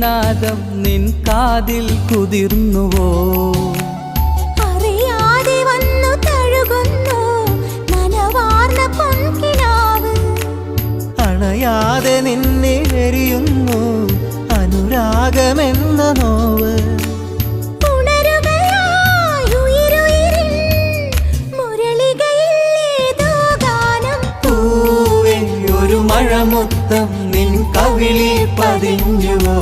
വേണുനാദം നിൻ കാതിൽ കുതിർന്നുവോ? അറിയാതെ വന്നു തഴുകുന്നു നനവാർന്ന പൊൻകിനാവ്. അണയാതെ നിന്നെ എരിയുന്നു അനുരാഗമെന്ന നോവ്. മഴമുത്തം നിൻ കവിളിൽ പതിഞ്ഞുവോ?